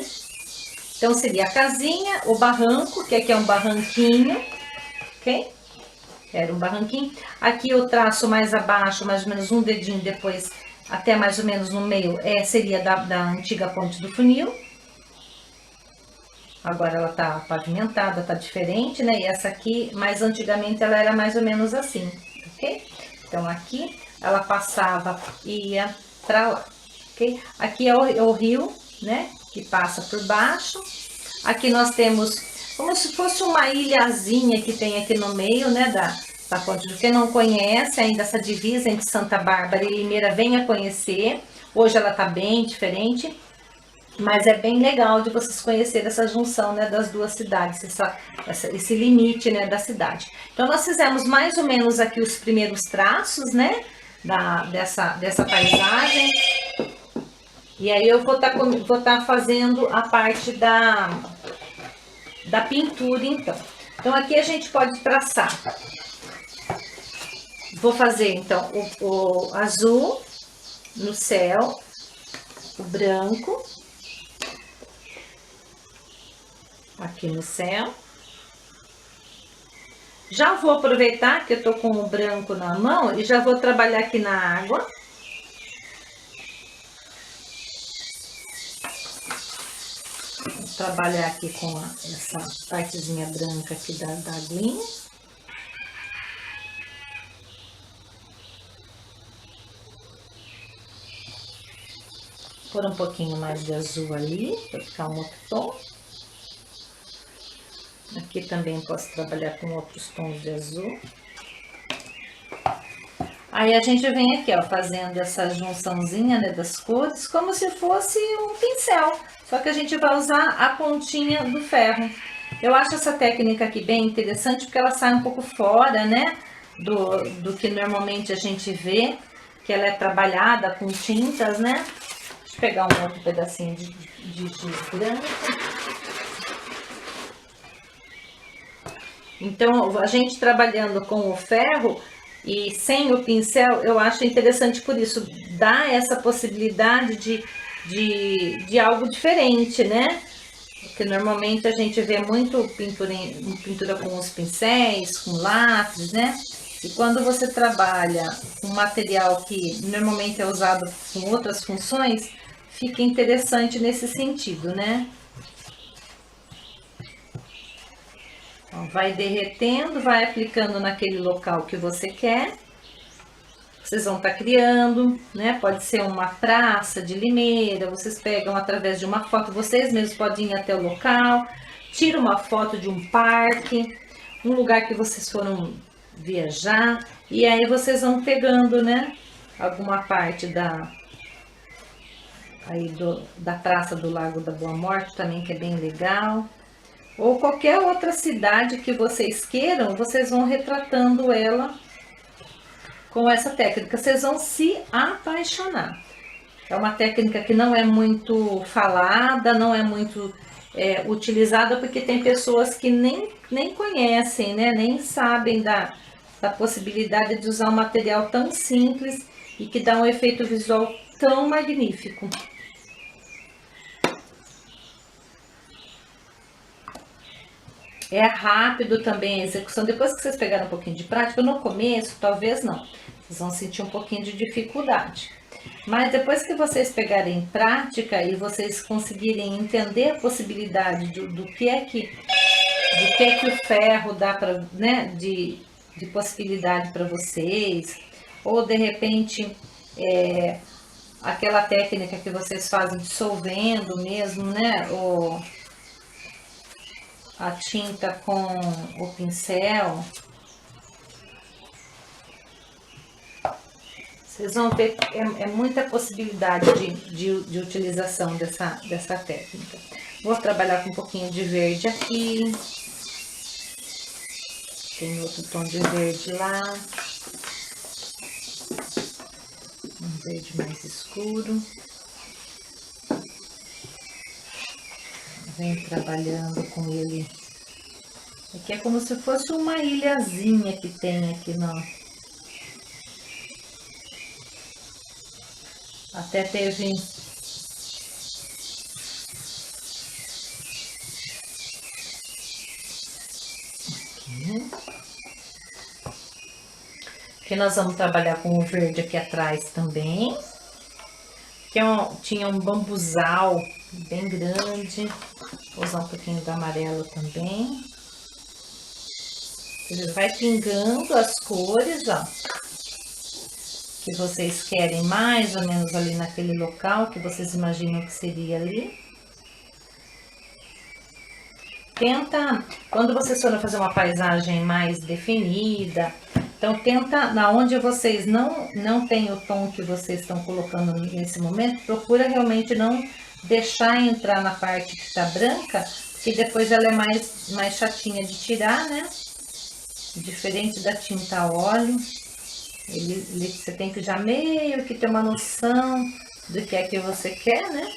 Então, seria a casinha, o barranco, que aqui é um barranquinho, ok? Era um barranquinho. Aqui eu traço mais abaixo, mais ou menos um dedinho depois, até mais ou menos no meio, seria da antiga ponte do funil. Agora ela tá pavimentada, tá diferente, né? E essa aqui, mais antigamente, ela era mais ou menos assim, ok? Então, aqui ela passava e ia pra lá, ok? Aqui é o rio, né? Que passa por baixo. Aqui nós temos como se fosse uma ilhazinha que tem aqui no meio, né, da ponte. Quem não conhece ainda essa divisa entre Santa Bárbara e Limeira, venha conhecer. Hoje ela tá bem diferente, mas é bem legal de vocês conhecerem essa junção, né, das duas cidades, esse limite, né, da cidade. Então nós fizemos mais ou menos aqui os primeiros traços, né, dessa paisagem. E aí eu vou tá fazendo a parte da pintura, então. Então aqui a gente pode traçar. Vou fazer então o azul no céu, o branco aqui no céu. Já vou aproveitar que eu tô com o branco na mão e já vou trabalhar aqui na água. Vou trabalhar aqui com essa partezinha branca aqui da aguinha. Pôr um pouquinho mais de azul ali, para ficar um outro tom. Aqui também posso trabalhar com outros tons de azul. Aí a gente vem aqui, ó, fazendo essa junçãozinha, né, das cores, como se fosse um pincel. Só que a gente vai usar a pontinha do ferro. Eu acho essa técnica aqui bem interessante, porque ela sai um pouco fora, né, do que normalmente a gente vê, que ela é trabalhada com tintas, né. Deixa eu pegar um outro pedacinho de giz branco. Então, a gente trabalhando com o ferro e sem o pincel, eu acho interessante por isso, dá essa possibilidade de algo diferente, né? Porque normalmente a gente vê muito pintura com os pincéis, com lápis, né? E quando você trabalha com material que normalmente é usado com outras funções, fica interessante nesse sentido, né? Então, vai derretendo, vai aplicando naquele local que você quer. Vocês vão estar criando, né? Pode ser uma praça de Limeira, vocês pegam através de uma foto, vocês mesmos podem ir até o local, tira uma foto de um parque, um lugar que vocês foram viajar, e aí vocês vão pegando, né? Alguma parte da Praça do Lago da Boa Morte também, que é bem legal. Ou qualquer outra cidade que vocês queiram, vocês vão retratando ela com essa técnica. Vocês vão se apaixonar. É uma técnica que não é muito falada, não é muito utilizada, porque tem pessoas que nem conhecem, né? Nem sabem da possibilidade de usar um material tão simples e que dá um efeito visual tão magnífico. É rápido também a execução. Depois que vocês pegaram um pouquinho de prática, no começo, talvez não. Vocês vão sentir um pouquinho de dificuldade. Mas depois que vocês pegarem prática e vocês conseguirem entender a possibilidade do que é que o ferro dá para, né, de possibilidade para vocês, ou de repente aquela técnica que vocês fazem dissolvendo mesmo, né, a tinta com o pincel, vocês vão ver que é muita possibilidade de utilização dessa técnica. Vou trabalhar com um pouquinho de verde aqui, tem outro tom de verde lá, um verde mais escuro. Vem trabalhando com ele. Aqui é como se fosse uma ilhazinha que tem aqui, não. Até teve... Aqui nós vamos trabalhar com o verde aqui atrás também. Que tinha um bambuzal bem grande. Vou usar um pouquinho do amarelo também. Ele vai pingando as cores, ó, que vocês querem mais ou menos ali naquele local que vocês imaginam que seria ali. Tenta, quando vocês forem fazer uma paisagem mais definida, então tenta, na onde vocês não tem o tom que vocês estão colocando nesse momento, procura realmente não deixar entrar na parte que está branca, que depois ela é mais chatinha de tirar, né? Diferente da tinta a óleo, você tem que já meio que ter uma noção do que é que você quer, né?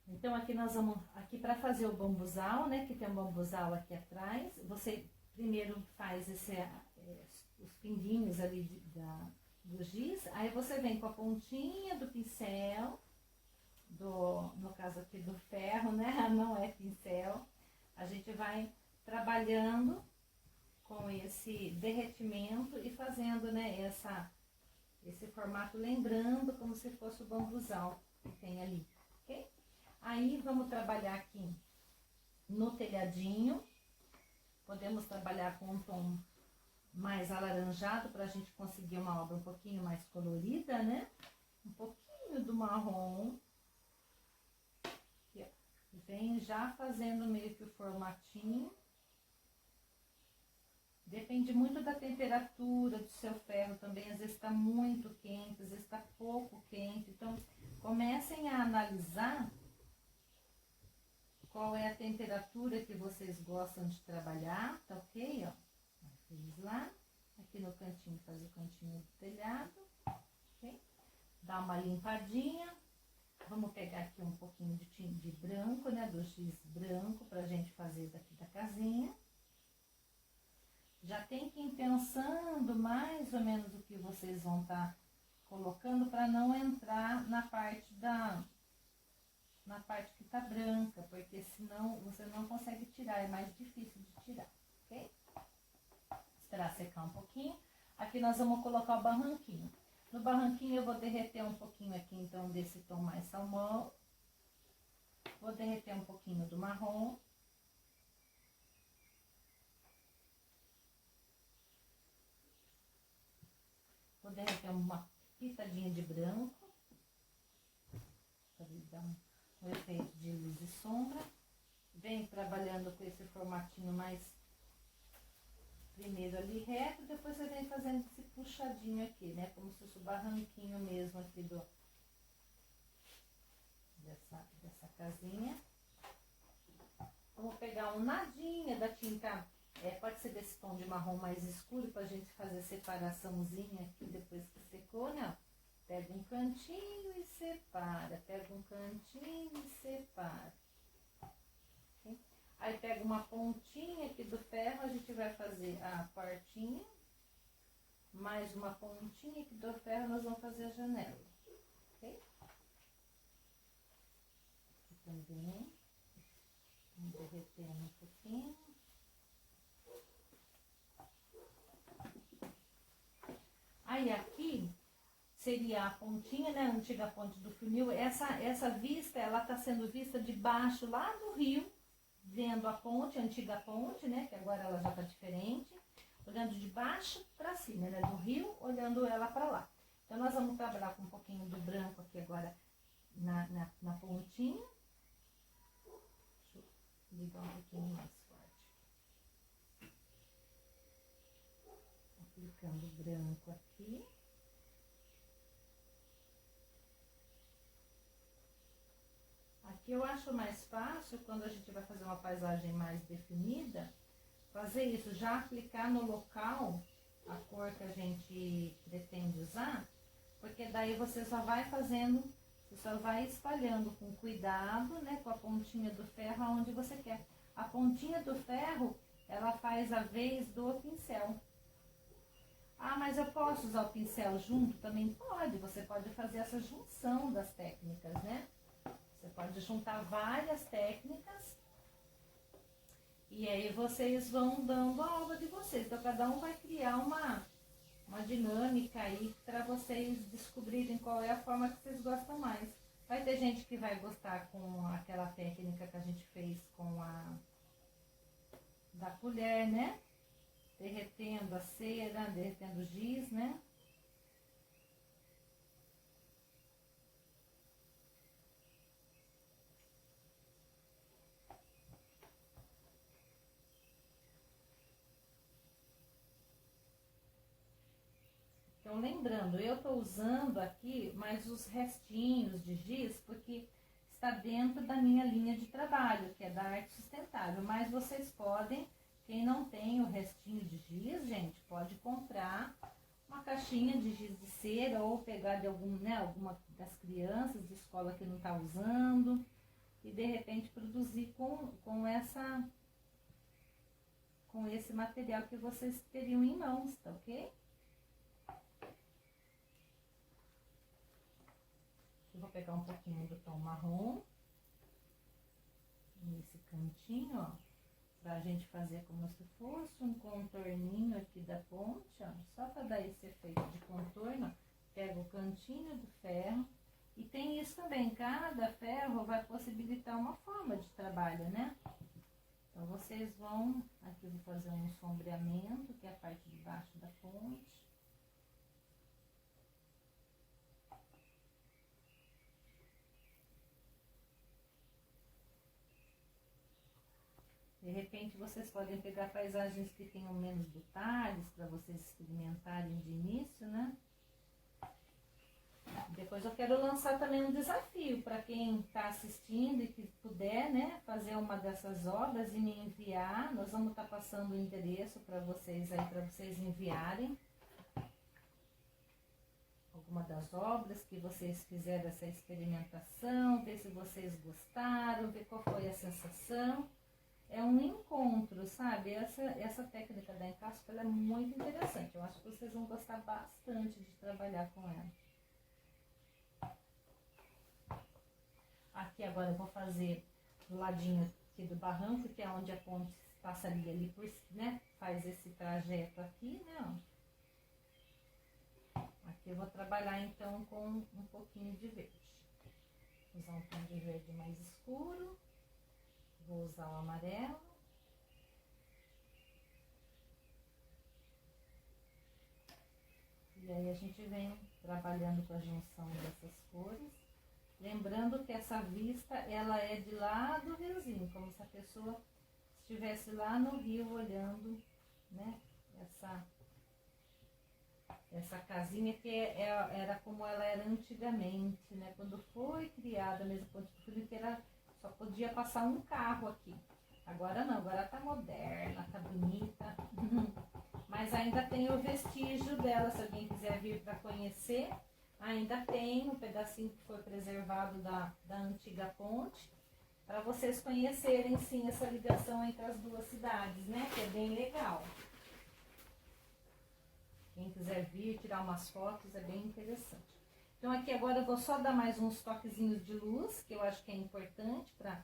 Então aqui nós vamos, aqui para fazer o bambuzal, né, que tem um bambuzal aqui atrás, você primeiro faz os pinguinhos ali do giz, aí você vem com a pontinha do pincel, no caso aqui do ferro, né, não é pincel, a gente vai trabalhando com esse derretimento e fazendo, né, esse formato, lembrando como se fosse o bambuzal que tem ali, ok? Aí vamos trabalhar aqui no telhadinho, podemos trabalhar com um tom mais alaranjado para a gente conseguir uma obra um pouquinho mais colorida, né? Um pouquinho do marrom, aqui, ó. Vem já fazendo meio que o formatinho. Depende muito da temperatura do seu ferro também, às vezes está muito quente, às vezes está pouco quente, então comecem a analisar qual é a temperatura que vocês gostam de trabalhar, tá ok? Ó, fiz lá, aqui no cantinho, faz o cantinho do telhado, ok? Dá uma limpadinha, vamos pegar aqui um pouquinho de branco, né, do giz branco, pra gente fazer daqui da casinha. Já tem que ir pensando mais ou menos o que vocês vão estar colocando para não entrar na parte que tá branca, porque senão você não consegue tirar, é mais difícil de tirar, ok? Esperar secar um pouquinho. Aqui nós vamos colocar o barranquinho. No barranquinho eu vou derreter um pouquinho aqui, então, desse tom mais salmão. Vou derreter um pouquinho do marrom. Vou derreter uma pitadinha de branco, para dar um efeito de luz e sombra. Vem trabalhando com esse formatinho mais, primeiro ali reto, depois você vem fazendo esse puxadinho aqui, né? Como se fosse o barranquinho mesmo aqui dessa casinha. Vamos pegar um nadinha da tinta, pode ser desse tom de marrom mais escuro, pra gente fazer separaçãozinha aqui depois que secou, né? Pega um cantinho e separa, pega um cantinho e separa. Okay? Aí pega uma pontinha aqui do ferro, a gente vai fazer a portinha, mais uma pontinha aqui do ferro, nós vamos fazer a janela. Ok? Aqui também, vamos derretendo um pouquinho. Aí aqui seria a pontinha, né, a antiga ponte do funil. Essa vista, ela tá sendo vista de baixo lá do rio, vendo a ponte, a antiga ponte, né, que agora ela já tá diferente, olhando de baixo para cima, né, do rio, olhando ela para lá. Então nós vamos trabalhar com um pouquinho do branco aqui agora na pontinha. Deixa eu ligar um pouquinho mais forte. Aplicando branco aqui. Aqui eu acho mais fácil, quando a gente vai fazer uma paisagem mais definida, fazer isso, já aplicar no local a cor que a gente pretende usar, porque daí você só vai fazendo, você só vai espalhando com cuidado, né, com a pontinha do ferro aonde você quer. A pontinha do ferro, ela faz a vez do pincel. Ah, mas eu posso usar o pincel junto? Também pode, você pode fazer essa junção das técnicas, né? Você pode juntar várias técnicas e aí vocês vão dando a obra de vocês. Então, cada um vai criar uma dinâmica aí para vocês descobrirem qual é a forma que vocês gostam mais. Vai ter gente que vai gostar com aquela técnica que a gente fez com da colher, né? Derretendo a cera, derretendo o giz, né? Então, lembrando, eu estou usando aqui mais os restinhos de giz, porque está dentro da minha linha de trabalho, que é da arte sustentável. Mas vocês podem, quem não tem o restinho de giz, gente, pode comprar uma caixinha de giz de cera ou pegar de alguma das crianças de escola que não está usando e de repente produzir com esse material que vocês teriam em mãos, tá ok? Eu vou pegar um pouquinho do tom marrom nesse cantinho, ó, pra gente fazer como se fosse um contorninho aqui da ponte, ó, só para dar esse efeito de contorno. Pega o cantinho do ferro e tem isso também, cada ferro vai possibilitar uma forma de trabalho, né? Então vocês vão, aqui eu vou fazer um sombreamento, que é a parte de baixo da ponte. De repente, vocês podem pegar paisagens que tenham menos detalhes, para vocês experimentarem de início, né? Depois eu quero lançar também um desafio para quem está assistindo e que puder, né, fazer uma dessas obras e me enviar. Nós vamos estar passando o endereço para vocês aí, para vocês enviarem alguma das obras que vocês fizeram essa experimentação, ver se vocês gostaram, ver qual foi a sensação. É um encontro, sabe? Essa técnica da encasca, ela é muito interessante. Eu acho que vocês vão gostar bastante de trabalhar com ela. Aqui agora eu vou fazer do ladinho aqui do barranco, que é onde a ponte passaria ali por, né? Faz esse trajeto aqui, né? Ó. Aqui eu vou trabalhar então com um pouquinho de verde. Vou usar um tom de verde mais escuro. Vou usar o amarelo. E aí a gente vem trabalhando com a junção dessas cores. Lembrando que essa vista, ela é de lá do riozinho, como se a pessoa estivesse lá no rio olhando, né, essa casinha que era como ela era antigamente, né, quando foi criada mesmo, porque só podia passar um carro aqui. Agora não, agora tá moderna, tá bonita, mas ainda tem o vestígio dela, se alguém quiser vir para conhecer. Ainda tem um pedacinho que foi preservado da antiga ponte, para vocês conhecerem sim essa ligação entre as duas cidades, né? Que é bem legal. Quem quiser vir tirar umas fotos é bem interessante. Então aqui agora eu vou só dar mais uns toquezinhos de luz, que eu acho que é importante para,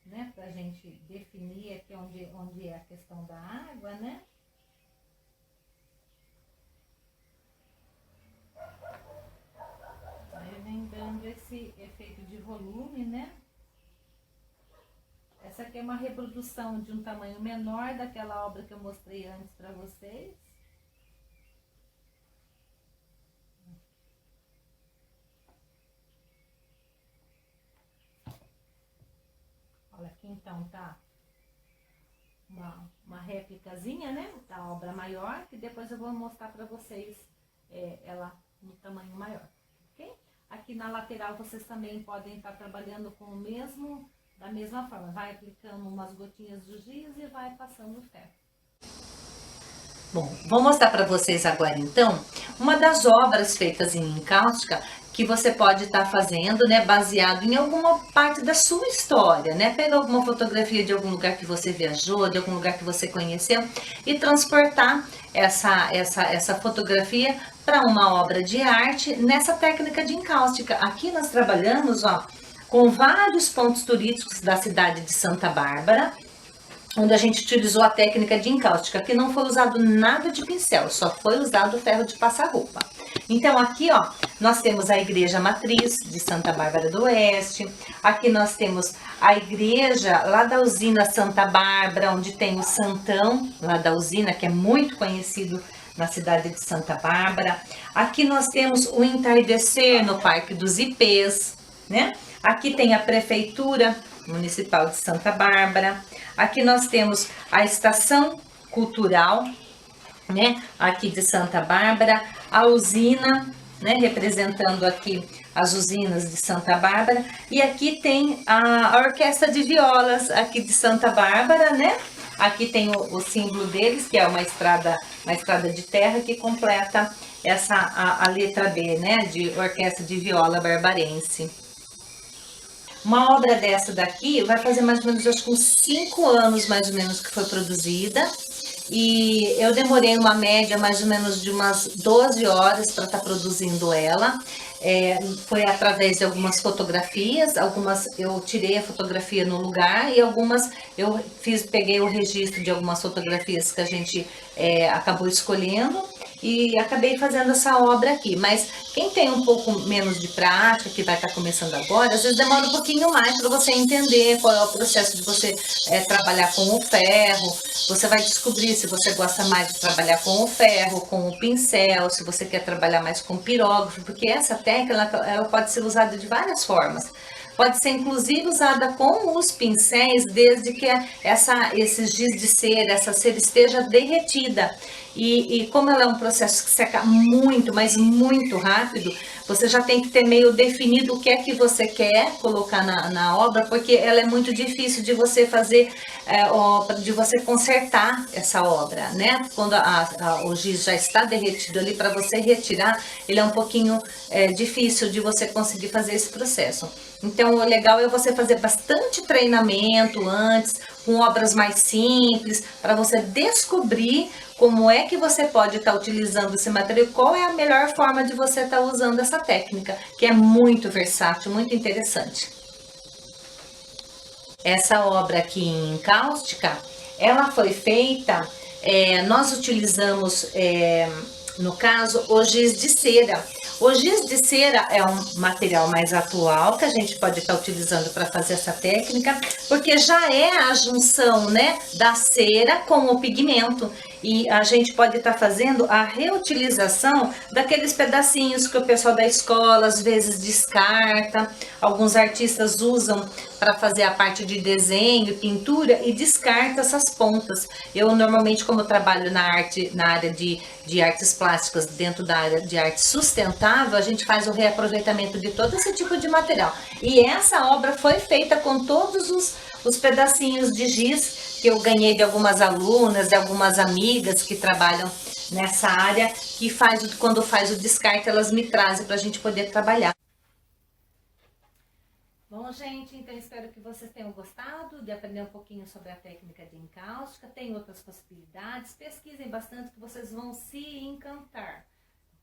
né, pra gente definir aqui onde é a questão da água, né? Vem dando esse efeito de volume, né? Essa aqui é uma reprodução de um tamanho menor daquela obra que eu mostrei antes para vocês. Olha aqui então tá uma réplicazinha, né? Da obra maior, que depois eu vou mostrar para vocês ela no tamanho maior, ok? Aqui na lateral vocês também podem estar trabalhando com da mesma forma. Vai aplicando umas gotinhas de giz e vai passando o ferro. Bom, vou mostrar para vocês agora então uma das obras feitas em encáustica que você pode estar fazendo, né, baseado em alguma parte da sua história, né? Pega alguma fotografia de algum lugar que você viajou, de algum lugar que você conheceu e transportar essa fotografia para uma obra de arte nessa técnica de encáustica. Aqui nós trabalhamos, ó, com vários pontos turísticos da cidade de Santa Bárbara, onde a gente utilizou a técnica de encáustica. Aqui não foi usado nada de pincel, só foi usado o ferro de passar roupa. Então aqui, ó, nós temos a igreja matriz de Santa Bárbara do Oeste. Aqui nós temos a igreja lá da usina Santa Bárbara, onde tem o Santão, lá da usina, que é muito conhecido na cidade de Santa Bárbara. Aqui nós temos o entardecer no Parque dos Ipês, né? Aqui tem a Prefeitura Municipal de Santa Bárbara. Aqui nós temos a Estação Cultural, né? Aqui de Santa Bárbara. a usina, né, representando aqui as usinas de Santa Bárbara, e aqui tem a orquestra de violas aqui de Santa Bárbara, né? Aqui tem o símbolo deles, que é uma estrada de terra que completa a letra B, né, de orquestra de viola barbarense. Uma obra dessa daqui vai fazer mais ou menos, acho que uns 5 anos mais ou menos que foi produzida. E eu demorei uma média mais ou menos de umas 12 horas para estar produzindo ela. Foi através de algumas fotografias, algumas eu tirei a fotografia no lugar e algumas eu peguei o registro de algumas fotografias que a gente acabou escolhendo e acabei fazendo essa obra aqui. Mas quem tem um pouco menos de prática, que vai estar começando agora, às vezes demora um pouquinho mais para você entender qual é o processo de você trabalhar com o ferro. Você vai descobrir se você gosta mais de trabalhar com o ferro, com o pincel, se você quer trabalhar mais com pirógrafo, porque essa técnica ela pode ser usada de várias formas. Pode ser inclusive usada com os pincéis, desde que esses giz de cera, essa cera esteja derretida. E como ela é um processo que seca muito, mas muito rápido, você já tem que ter meio definido o que é que você quer colocar na obra, porque ela é muito difícil de você fazer, de você consertar essa obra, né? Quando o giz já está derretido ali, para você retirar, ele é um pouquinho difícil de você conseguir fazer esse processo. Então, o legal é você fazer bastante treinamento antes, com obras mais simples, para você descobrir como é que você pode estar utilizando esse material, qual é a melhor forma de você estar usando essa técnica, que é muito versátil, muito interessante. Essa obra aqui em cáustica, ela foi feita, nós utilizamos, no caso, o giz de cera. O giz de cera é um material mais atual que a gente pode estar utilizando para fazer essa técnica, porque já é a junção, né, da cera com o pigmento. E a gente pode estar fazendo a reutilização daqueles pedacinhos que o pessoal da escola às vezes descarta. Alguns artistas usam para fazer a parte de desenho, pintura e descarta essas pontas. Eu normalmente, como eu trabalho na área de artes plásticas, dentro da área de arte sustentável, a gente faz o reaproveitamento de todo esse tipo de material. E essa obra foi feita com todos os pedacinhos de giz que eu ganhei de algumas alunas, de algumas amigas que trabalham nessa área, que quando faz o descarte, elas me trazem para a gente poder trabalhar. Bom, gente, então espero que vocês tenham gostado de aprender um pouquinho sobre a técnica de encáustica. Tem outras possibilidades, pesquisem bastante que vocês vão se encantar,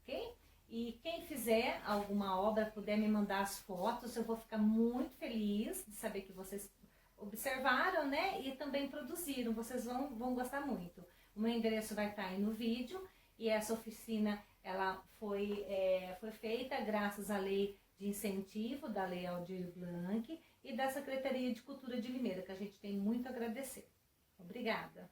ok? E quem fizer alguma obra, puder me mandar as fotos, eu vou ficar muito feliz de saber que vocês observaram, né? E também produziram, vocês vão gostar muito. O meu endereço vai estar aí no vídeo e essa oficina ela foi feita graças à lei de incentivo da Lei Aldir Blanc e da Secretaria de Cultura de Limeira, que a gente tem muito a agradecer. Obrigada!